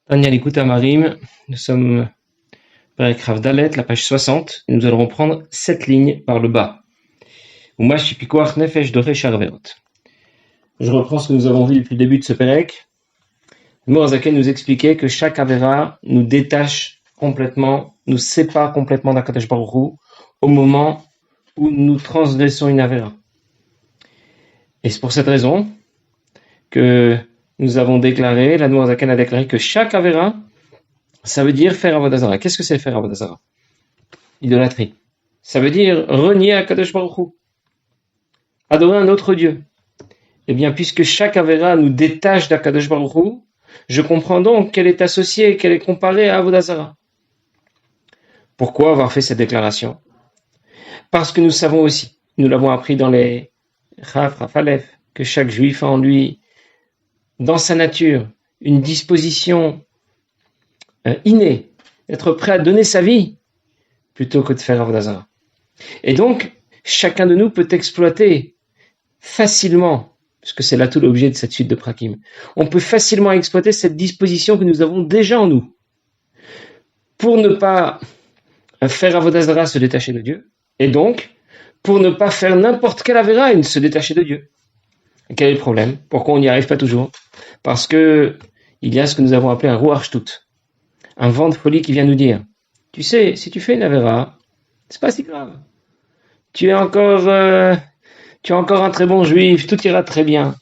Tania l'écoute Marim, nous sommes avec Rav Dalet, la page 60, et nous allons reprendre 7 lignes par le bas. Umash pikoach nefesh doresh arverot. Je reprends ce que nous avons vu depuis le début de ce Pérec. Morazaken nous expliquait que chaque Avera nous détache complètement, nous sépare complètement d'Akadosh Baruch Hu au moment où nous transgressons une Avera. Et c'est pour cette raison que nous avons déclaré, la Morazaken a déclaré que chaque Avera, ça veut dire faire Avodah Zarah. Qu'est-ce que c'est faire Avodah Zarah? Idolâtrie. Ça veut dire renier Akadosh Baruch Hu. Adorer un autre Dieu. Eh bien, puisque chaque Avera nous détache d'Akadosh Baruch Hu, je comprends donc qu'elle est associée, qu'elle est comparée à Avodah Zarah. Pourquoi avoir fait cette déclaration? Parce que nous savons aussi, nous l'avons appris dans les Raf Aleph, que chaque juif a en lui, dans sa nature, une disposition innée, d'être prêt à donner sa vie plutôt que de faire Avodah Zarah. Et donc, chacun de nous peut exploiter facilement, puisque c'est là tout l'objet de cette suite de Prakim, on peut facilement exploiter cette disposition que nous avons déjà en nous pour ne pas faire Avodah Zarah, se détacher de Dieu, et donc pour ne pas faire n'importe quelle Avera et se détacher de Dieu. Et quel est le problème? Pourquoi on n'y arrive pas toujours? Parce que il y a ce que nous avons appelé un Ruach Shtut, un vent de folie qui vient nous dire, tu sais, si tu fais une Avera, c'est pas si grave. Tu es encore un très bon juif, tout ira très bien.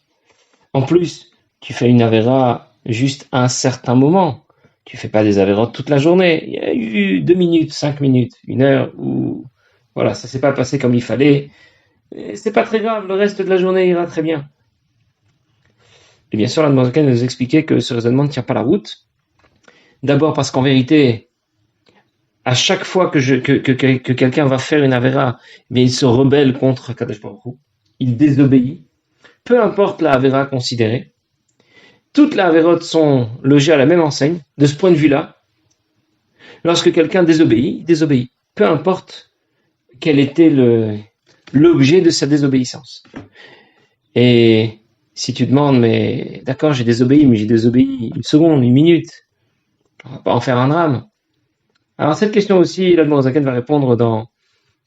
En plus, tu fais une Avera juste à un certain moment. Tu fais pas des Avérotes toute la journée. Il y a eu 2 minutes, 5 minutes, 1 heure où, voilà, ça s'est pas passé comme il fallait. Et c'est pas très grave, le reste de la journée ira très bien. Et bien sûr, la Morazaken nous expliquait que ce raisonnement ne tient pas la route. D'abord parce qu'en vérité, à chaque fois que quelqu'un va faire une Avera, mais il se rebelle contre Kadosh Baruch Hu, il désobéit, peu importe la Avera considérée. Toutes les Avérotes sont logées à la même enseigne. De ce point de vue-là, lorsque quelqu'un désobéit, il désobéit. Peu importe quel était l'objet de sa désobéissance. Et si tu demandes, mais d'accord, j'ai désobéi 1 seconde, 1 minute, on va pas en faire un drame. Alors cette question aussi, l'Admor Zaken va répondre dans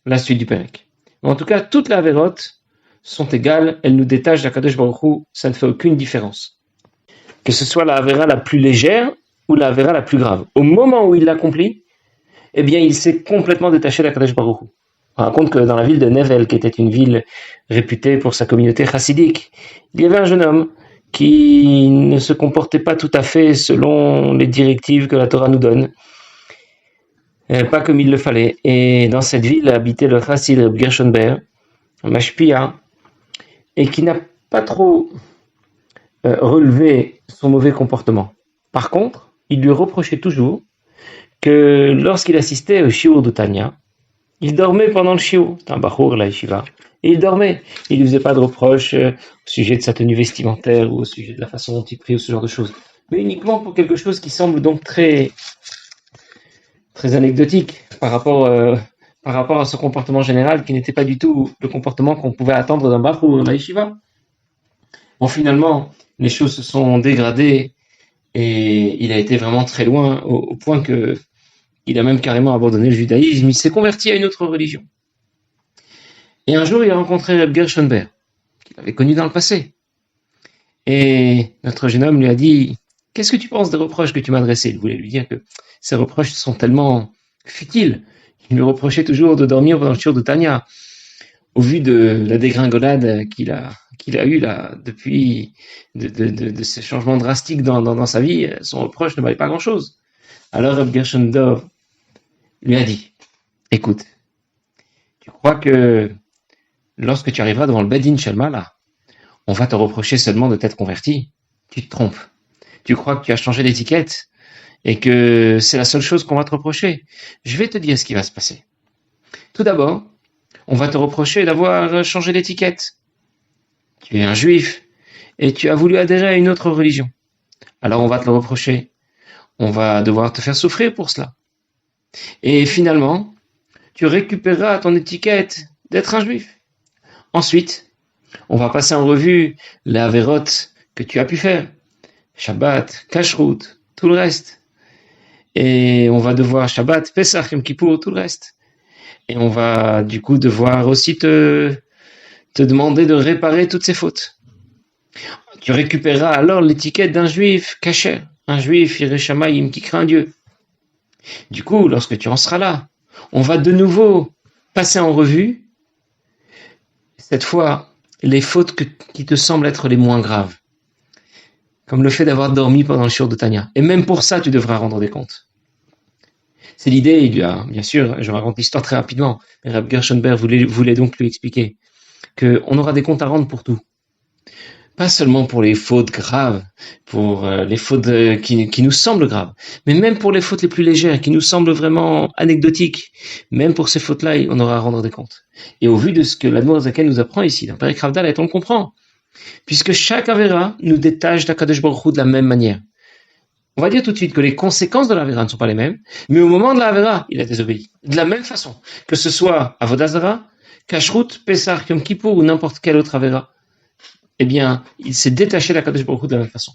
la suite du Pérec. En tout cas, toutes les Avérotes sont égales, elles nous détachent d'Akadosh Baruch Hu, ça ne fait aucune différence. Que ce soit la Avera la plus légère ou la Avera la plus grave. Au moment où il l'accomplit, eh bien, il s'est complètement détaché d'Akadosh Baruch Hu. On raconte que dans la ville de Nevel, qui était une ville réputée pour sa communauté chassidique, il y avait un jeune homme qui ne se comportait pas tout à fait selon les directives que la Torah nous donne, pas comme il le fallait. Et dans cette ville habitait le chassid Reb Gershon Ber, un mashpia, et qui n'a pas trop relevé son mauvais comportement. Par contre, il lui reprochait toujours que lorsqu'il assistait au shiur de Tanya, il dormait pendant le shiur. C'est un bachour, la yeshiva. Et il dormait. Il ne lui faisait pas de reproches au sujet de sa tenue vestimentaire ou au sujet de la façon dont il prie ou ce genre de choses. Mais uniquement pour quelque chose qui semble donc très, très anecdotique par rapport à ce comportement général qui n'était pas du tout le comportement qu'on pouvait attendre d'un bachour, la yeshiva. Bon, finalement, les choses se sont dégradées et il a été vraiment très loin au point que il a même carrément abandonné le judaïsme, il s'est converti à une autre religion. Et un jour, il a rencontré Reb Gershon Ber, qu'il avait connu dans le passé. Et notre jeune homme lui a dit, qu'est-ce que tu penses des reproches que tu m'as adressés? Il voulait lui dire que ces reproches sont tellement futiles. Il lui reprochait toujours de dormir pendant le shiur de Tanya. Au vu de la dégringolade qu'il a eu là, depuis de ces changements drastiques dans sa vie, son reproche ne valait pas grand-chose. Alors Reb Gershon Dov lui a dit, écoute, tu crois que lorsque tu arriveras devant le Bedin Shalma, là, on va te reprocher seulement de t'être converti? Tu te trompes. Tu crois que tu as changé d'étiquette et que c'est la seule chose qu'on va te reprocher. Je vais te dire ce qui va se passer. Tout d'abord, on va te reprocher d'avoir changé d'étiquette. Tu es un juif et tu as voulu adhérer à une autre religion. Alors on va te le reprocher. On va devoir te faire souffrir pour cela. Et finalement, tu récupéreras ton étiquette d'être un juif. Ensuite, on va passer en revue les avérotes que tu as pu faire. Shabbat, Kashrut, tout le reste. Et on va devoir Shabbat, Pesach, Yom Kippour, tout le reste. Et on va du coup devoir aussi te demander de réparer toutes ces fautes. Tu récupéreras alors l'étiquette d'un juif caché, un juif Yireh Shamayim qui craint Dieu. Du coup, lorsque tu en seras là, on va de nouveau passer en revue, cette fois, les fautes qui te semblent être les moins graves. Comme le fait d'avoir dormi pendant le shiur de Tanya. Et même pour ça, tu devras rendre des comptes. C'est l'idée, bien sûr, je raconte l'histoire très rapidement, mais Rabbi Gershonberg voulait donc lui expliquer qu'on aura des comptes à rendre pour tout. Pas seulement pour les fautes graves, pour les fautes qui nous semblent graves, mais même pour les fautes les plus légères, qui nous semblent vraiment anecdotiques. Même pour ces fautes-là, on aura à rendre des comptes. Et au vu de ce que l'Admor Zaken nous apprend ici, dans Perek Rav Dalet, on le comprend. Puisque chaque Avera nous détache d'Akadosh Baruch Hu de la même manière. On va dire tout de suite que les conséquences de l'Avera ne sont pas les mêmes, mais au moment de l'Avera, il a désobéi. De la même façon, que ce soit Avodah Zara, Kashrut, Pesach, Yom Kippour ou n'importe quelle autre Avera, eh bien, il s'est détaché d'Akadosh Baruch Hu de la même façon.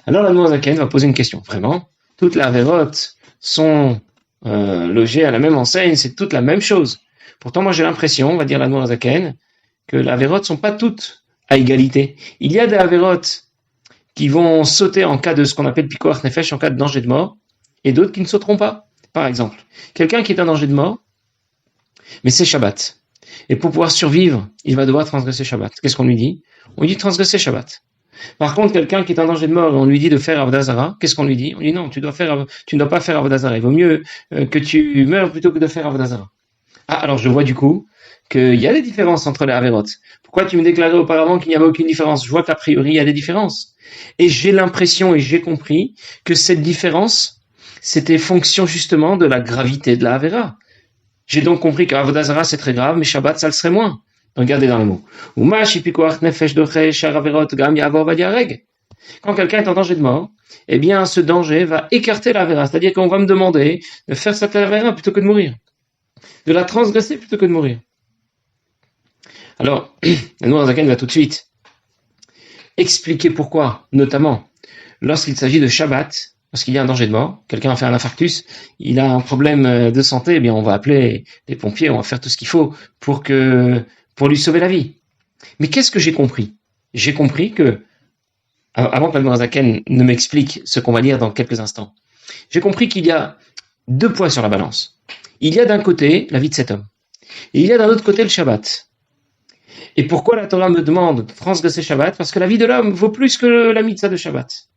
Alors l'Admor Zaken va poser une question. Vraiment, toutes les Averot sont logées à la même enseigne, c'est toute la même chose. Pourtant, moi j'ai l'impression, on va dire l'Admor Zaken, que les Averot ne sont pas toutes à égalité. Il y a des Averot qui vont sauter en cas de ce qu'on appelle Pikuach Nefesh, en cas de danger de mort, et d'autres qui ne sauteront pas. Par exemple, quelqu'un qui est en danger de mort, mais c'est Shabbat. Et pour pouvoir survivre, il va devoir transgresser Shabbat. Qu'est-ce qu'on lui dit? On lui dit de transgresser Shabbat. Par contre, quelqu'un qui est en danger de mort, on lui dit de faire Avodah Zara, qu'est-ce qu'on lui dit? On lui dit non, tu ne dois pas faire Avodah Zara. Il vaut mieux que tu meurs plutôt que de faire Avodah Zara. Ah, alors je vois du coup qu'il y a des différences entre les Averot. Pourquoi tu me déclarais auparavant qu'il n'y avait aucune différence? Je vois qu'a priori, il y a des différences. Et j'ai l'impression et j'ai compris que cette différence, c'était fonction justement de la gravité de la Avera. J'ai donc compris qu'Avodah Zara, c'est très grave, mais Shabbat, ça le serait moins. Regardez dans les mots. Quand quelqu'un est en danger de mort, eh bien, ce danger va écarter la Avera. C'est-à-dire qu'on va me demander de faire cette Avera plutôt que de mourir. De la transgresser plutôt que de mourir. Alors, l'Admor Zaken va tout de suite expliquer pourquoi, notamment lorsqu'il s'agit de Shabbat, lorsqu'il y a un danger de mort, quelqu'un a fait un infarctus, il a un problème de santé, eh bien on va appeler les pompiers, on va faire tout ce qu'il faut pour lui sauver la vie. Mais qu'est-ce que j'ai compris? J'ai compris que, avant que l'Admor Zaken ne m'explique ce qu'on va lire dans quelques instants, j'ai compris qu'il y a deux poids sur la balance. Il y a d'un côté la vie de cet homme, et il y a d'un autre côté le Shabbat. Et pourquoi la Torah me demande de transgresser Shabbat? Parce que la vie de l'homme vaut plus que la mitzvah de Shabbat.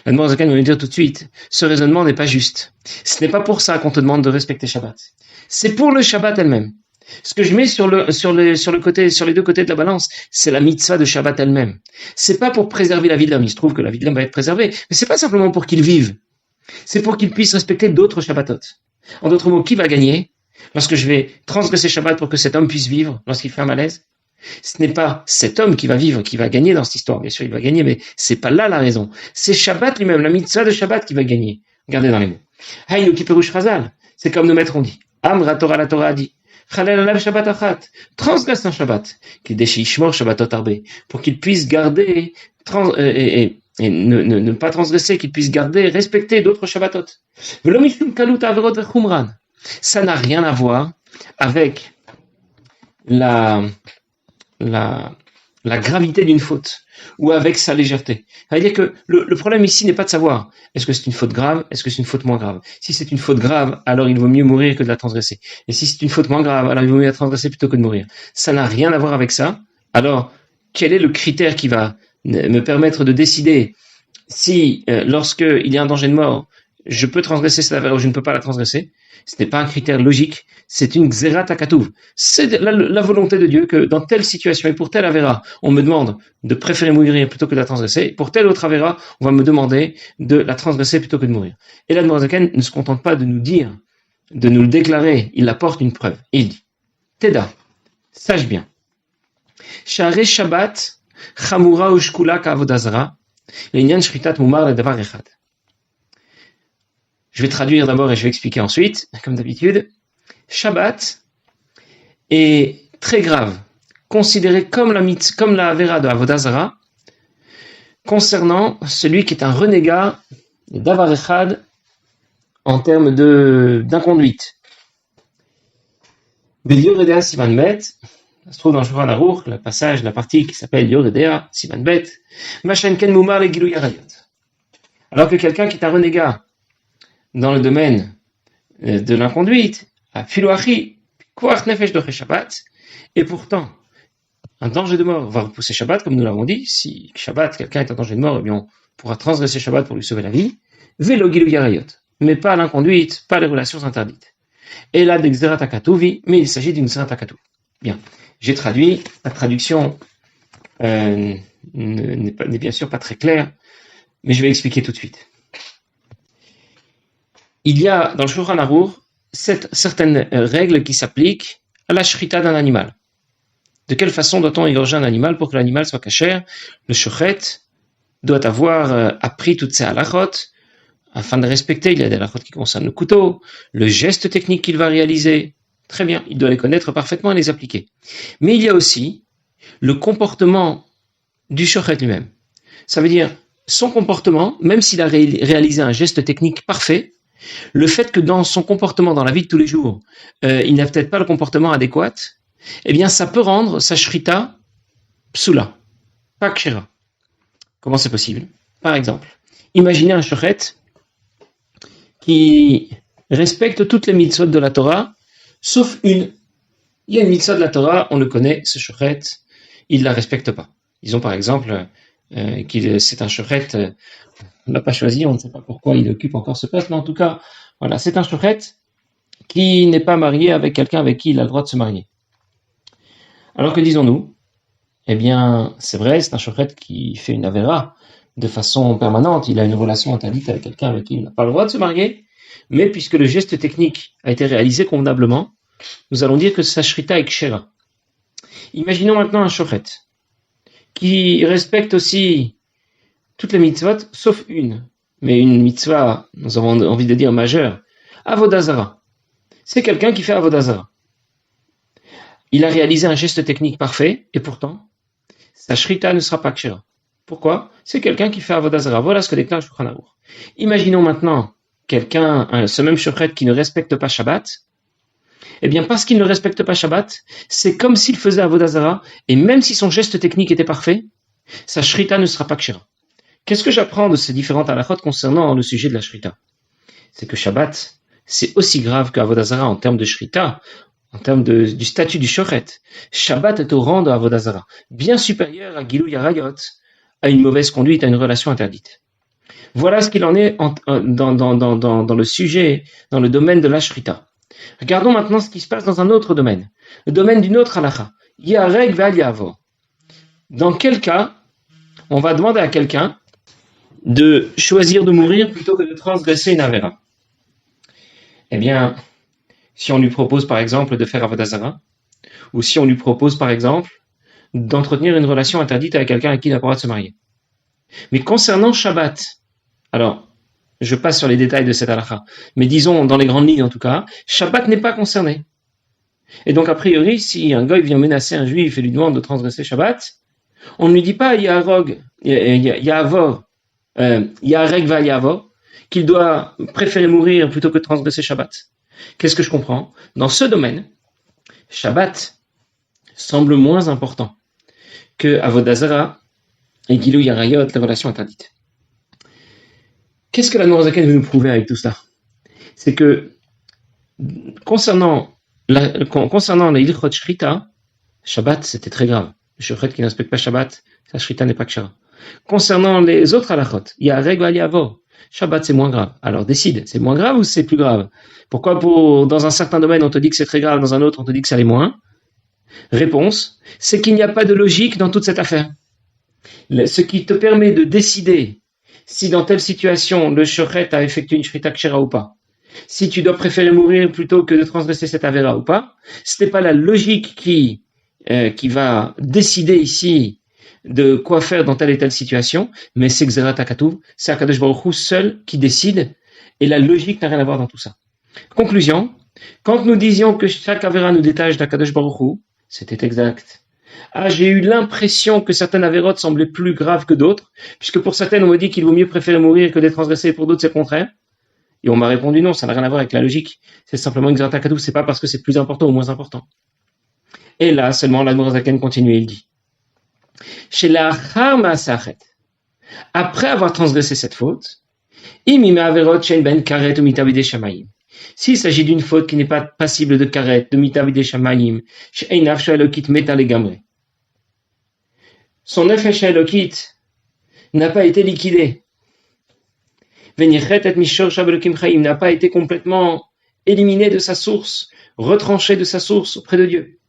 L'Admor Zaken va nous dire tout de suite, ce raisonnement n'est pas juste. Ce n'est pas pour ça qu'on te demande de respecter Shabbat. C'est pour le Shabbat elle-même. Ce que je mets sur les deux côtés de la balance, c'est la mitzvah de Shabbat elle-même. C'est pas pour préserver la vie de l'homme. Il se trouve que la vie de l'homme va être préservée, mais c'est pas simplement pour qu'il vive. C'est pour qu'il puisse respecter d'autres Shabbatot. En d'autres mots, qui va gagner lorsque je vais transgresser Shabbat pour que cet homme puisse vivre lorsqu'il fait un malaise? Ce n'est pas cet homme qui va vivre, qui va gagner dans cette histoire. Bien sûr, il va gagner, mais c'est pas là la raison. C'est Shabbat lui-même, la mitzvah de Shabbat qui va gagner. Regardez dans les mots. Haynu kiperush chazal. C'est comme nos maîtres ont dit. Amra Torah, la Torah a dit. Chalel alav Shabbat achat. Transgresse un Shabbat. Kideshi ishmor Shabbatot arbe. Pour qu'il puisse garder, et ne pas transgresser, qu'il puisse garder, respecter d'autres Shabbatot. Velo mishum kalut averot vechumran. Ça n'a rien à voir avec la gravité d'une faute ou avec sa légèreté. C'est-à-dire que le problème ici n'est pas de savoir est-ce que c'est une faute grave, est-ce que c'est une faute moins grave. Si c'est une faute grave, alors il vaut mieux mourir que de la transgresser. Et si c'est une faute moins grave, alors il vaut mieux la transgresser plutôt que de mourir. Ça n'a rien à voir avec ça. Alors, quel est le critère qui va me permettre de décider si, lorsque il y a un danger de mort, je peux transgresser cette affaire ou je ne peux pas la transgresser? Ce n'est pas un critère logique, c'est une xérat hakatuv. C'est la volonté de Dieu que dans telle situation et pour telle avéra, on me demande de préférer mourir plutôt que de la transgresser. Pour telle autre avéra, on va me demander de la transgresser plutôt que de mourir. Et l'Admor Zaken ne se contente pas de nous dire, de nous le déclarer, il apporte une preuve. Il dit, Teda, sache bien, Sha'arei Shabbat, Chamura ushkula ka'avodah zara, l'inyan shritat mumar ledavar echad. Je vais traduire d'abord et je vais expliquer ensuite, comme d'habitude. Shabbat est très grave, considéré comme la vera de Avodah Zara, concernant celui qui est un renégat Davar Echad en termes d'inconduite. Yoredea Siman Bet, ça se trouve dans le Shulchan Aruch, le passage, la partie qui s'appelle Yoredea Siman Bet, Mashen Ken Mumar le Gilui Arayot. Alors que quelqu'un qui est un renégat dans le domaine de l'inconduite, a Filoachi, Koach Nefesh Doche Shabbat, et pourtant, un danger de mort va repousser Shabbat, comme nous l'avons dit. Si Shabbat, quelqu'un est en danger de mort, eh bien, on pourra transgresser Shabbat pour lui sauver la vie. Velo Gilui Arayot, mais pas l'inconduite, pas les relations interdites. Et là, d'Exerat Akatuvi, mais il s'agit d'une Xerat Akatuv. Bien, j'ai traduit, la traduction n'est bien sûr pas très claire, mais je vais expliquer tout de suite. Il y a dans le Shulchan Aruch certaines règles qui s'appliquent à la shrita d'un animal. De quelle façon doit-on égorger un animal pour que l'animal soit kasher? Le shochet doit avoir appris toutes ces halachot afin de respecter. Il y a des halachot qui concernent le couteau, le geste technique qu'il va réaliser. Très bien, il doit les connaître parfaitement et les appliquer. Mais il y a aussi le comportement du shochet lui-même. Ça veut dire son comportement, même s'il a réalisé un geste technique parfait, le fait que dans son comportement, dans la vie de tous les jours, il n'a peut-être pas le comportement adéquat, eh bien ça peut rendre sa shrita psula, pas kshera. Comment c'est possible? Par exemple, imaginez un shochet qui respecte toutes les mitzvot de la Torah, sauf une. Il y a une mitzvah de la Torah, on le connaît, ce shochet, il ne la respecte pas. Disons par exemple c'est un shochet, on ne l'a pas choisi, on ne sait pas pourquoi il occupe encore ce poste, mais en tout cas, voilà, c'est un shochet qui n'est pas marié avec quelqu'un avec qui il a le droit de se marier. Alors que disons-nous? Eh bien, c'est vrai, c'est un shochet qui fait une avéra de façon permanente, il a une relation interdite avec quelqu'un avec qui il n'a pas le droit de se marier, mais puisque le geste technique a été réalisé convenablement, nous allons dire que sa shrita est kshera. Imaginons maintenant un shochet qui respecte aussi toutes les mitzvot, sauf une. Mais une mitzvah, nous avons envie de dire majeure, Avodah Zara. C'est quelqu'un qui fait Avodah Zara. Il a réalisé un geste technique parfait, et pourtant, sa shrita ne sera pas kshera. Pourquoi? C'est quelqu'un qui fait Avodah Zara. Voilà ce que déclare Shulchan Aruch. Imaginons maintenant ce même shochet qui ne respecte pas Shabbat. Eh bien, parce qu'il ne respecte pas Shabbat, c'est comme s'il faisait Avodah Zara, et même si son geste technique était parfait, sa shrita ne sera pas kshera. Qu'est-ce que j'apprends de ces différentes halachot concernant le sujet de la shrita? C'est que Shabbat, c'est aussi grave que Avodah Zara en termes de shrita, en termes du statut du shochet. Shabbat est au rang de Avodah Zara, bien supérieur à Gilui Arayot, à une mauvaise conduite, à une relation interdite. Voilà ce qu'il en est dans le sujet, dans le domaine de la shrita. Regardons maintenant ce qui se passe dans un autre domaine, le domaine d'une autre halacha. Yareg ve'al ya'avor. Dans quel cas on va demander à quelqu'un de choisir de mourir plutôt que de transgresser une avéra? Eh bien, si on lui propose par exemple de faire Avodah Zara, ou si on lui propose par exemple d'entretenir une relation interdite avec quelqu'un avec qui il n'a pas le droit de se marier. Mais concernant Shabbat, alors, je passe sur les détails de cette halakha, mais disons dans les grandes lignes en tout cas, Shabbat n'est pas concerné. Et donc a priori, si un goy vient menacer un juif et lui demande de transgresser Shabbat, on ne lui dit pas Yareg va Yavor, qu'il doit préférer mourir plutôt que de transgresser Shabbat. Qu'est-ce que je comprends? Dans ce domaine, Shabbat semble moins important que Avodah Zara et Gilui Arayot, les relations interdites. Qu'est-ce que la Noirzaken veut nous prouver avec tout cela? C'est que concernant les Ilchot Shrita, Shabbat c'était très grave. Le shochet qui ne respecte pas Shabbat, sa Shrita n'est pas kshera. Concernant les autres halachot, il y a Yareg ve'al ya'avor. Shabbat c'est moins grave. Alors décide, c'est moins grave ou c'est plus grave? Pourquoi dans un certain domaine on te dit que c'est très grave, dans un autre on te dit que ça l'est moins? Réponse, c'est qu'il n'y a pas de logique dans toute cette affaire. Ce qui te permet de décider si dans telle situation le shochet a effectué une shrita kshera ou pas, si tu dois préférer mourir plutôt que de transgresser cette avéra ou pas, ce n'est pas la logique qui va décider ici de quoi faire dans telle et telle situation, mais c'est Xerat HaKatuv, c'est Akadosh Baruch Hu seul qui décide, et la logique n'a rien à voir dans tout ça. Conclusion, quand nous disions que chaque avéra nous détache d'Akadosh Baruch Hu, c'était exact. Ah, j'ai eu l'impression que certaines avérotes semblaient plus graves que d'autres, puisque pour certaines, on me dit qu'il vaut mieux préférer mourir que d'être transgressé, et pour d'autres, c'est le contraire. Et on m'a répondu non, ça n'a rien à voir avec la logique. C'est simplement une Xertakadou, c'est pas parce que c'est plus important ou moins important. Et là, seulement, l'Admorazaken continue, il dit. Chez la Harma Sachet, après avoir transgressé cette faute, Imime Averot Shen Ben Karet ou Mitabide Shamayim. S'il s'agit d'une faute qui n'est pas passible de karet, de mitabide shamayim, she'einav she'elokit meta legamre. Son nefesh elokit n'a pas été liquidé. Venichet et mishor shabelokim chayim n'a pas été complètement éliminé de sa source, retranché de sa source auprès de Dieu.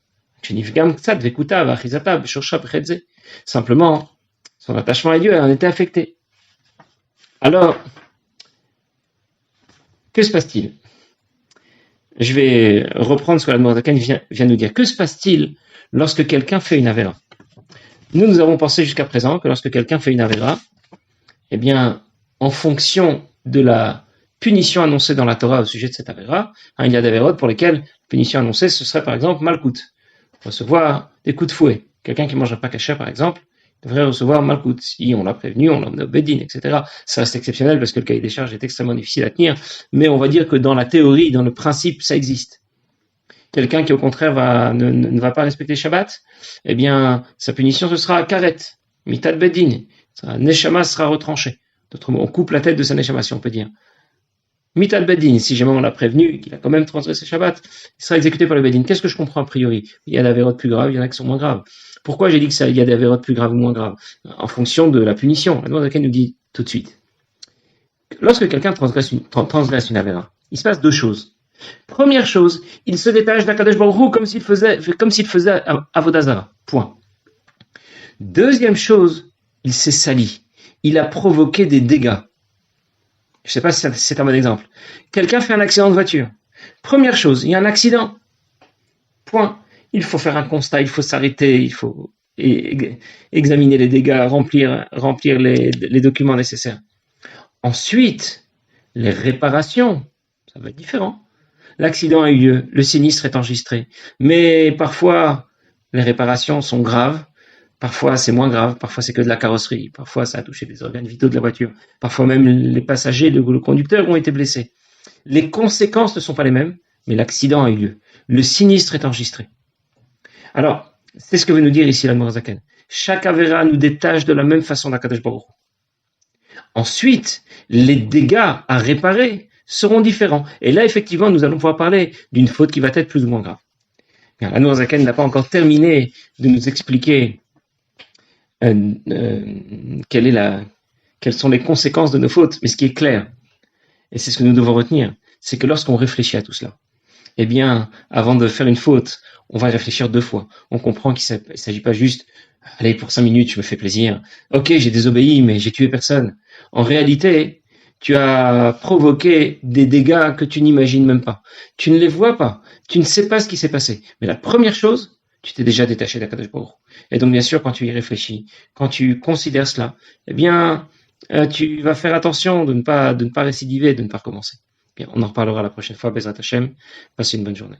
Simplement, son attachement à Dieu en était affecté. Alors, que se passe-t-il? Je vais reprendre ce que l'Admorazaken vient nous dire. Que se passe-t-il lorsque quelqu'un fait une avéra? Nous avons pensé jusqu'à présent que lorsque quelqu'un fait une avéra, eh bien, en fonction de la punition annoncée dans la Torah au sujet de cette avéra, il y a des avérotes pour lesquelles la punition annoncée, ce serait par exemple malkout, recevoir des coups de fouet. Quelqu'un qui ne mangerait pas kasher, par exemple, devrait recevoir malkout. Si on l'a prévenu, on l'a emmené au Bedin, etc. Ça reste exceptionnel parce que le cahier des charges est extrêmement difficile à tenir, mais on va dire que dans la théorie, dans le principe, ça existe. Quelqu'un qui au contraire ne va pas respecter Shabbat, eh bien, sa punition ce sera karet, mitat Bedin. Neshama sera retranché. D'autres mots, on coupe la tête de sa Neshama, si on peut dire. Mitat Bedin, si jamais on l'a prévenu, qu'il a quand même transgressé Shabbat, il sera exécuté par le Bedin. Qu'est-ce que je comprends a priori? Il y a des avérotes plus graves, il y en a qui sont moins graves. Pourquoi j'ai dit il y a des avérotes plus graves ou moins graves? En fonction de la punition. La Noirzaken nous dit tout de suite. Lorsque quelqu'un transgresse une avéra, il se passe deux choses. Première chose, il se détache d'Akadosh Baruch Hu comme s'il faisait Avodazara. Point. Deuxième chose, il s'est sali. Il a provoqué des dégâts. Je ne sais pas si c'est un bon exemple. Quelqu'un fait un accident de voiture. Première chose, il y a un accident. Point. Il faut faire un constat, il faut s'arrêter, il faut examiner les dégâts, remplir les documents nécessaires. Ensuite, les réparations, ça va être différent. L'accident a eu lieu, le sinistre est enregistré, mais parfois les réparations sont graves, parfois c'est moins grave, parfois c'est que de la carrosserie, parfois ça a touché des organes vitaux de la voiture, parfois même les passagers, le conducteur ont été blessés. Les conséquences ne sont pas les mêmes, mais l'accident a eu lieu. Le sinistre est enregistré. Alors, c'est ce que veut nous dire ici l'Admorazaken. Chaque avéra nous détache de la même façon d'Akadosh Baruch Hu. Ensuite, les dégâts à réparer seront différents. Et là, effectivement, nous allons pouvoir parler d'une faute qui va être plus ou moins grave. L'Admorazaken n'a pas encore terminé de nous expliquer quelles sont les conséquences de nos fautes. Mais ce qui est clair, et c'est ce que nous devons retenir, c'est que lorsqu'on réfléchit à tout cela, eh bien, avant de faire une faute, on va y réfléchir deux fois. On comprend qu'il ne s'agit pas juste, allez, pour 5 minutes, je me fais plaisir. Ok, j'ai désobéi, mais j'ai tué personne. En réalité, tu as provoqué des dégâts que tu n'imagines même pas. Tu ne les vois pas. Tu ne sais pas ce qui s'est passé. Mais la première chose, tu t'es déjà détaché d'Akadosh Baruch Hu. Et donc, bien sûr, quand tu y réfléchis, quand tu considères cela, eh bien, tu vas faire attention de ne pas récidiver, de ne pas recommencer. Bien, on en reparlera la prochaine fois. Bezrat Hashem. Passez une bonne journée.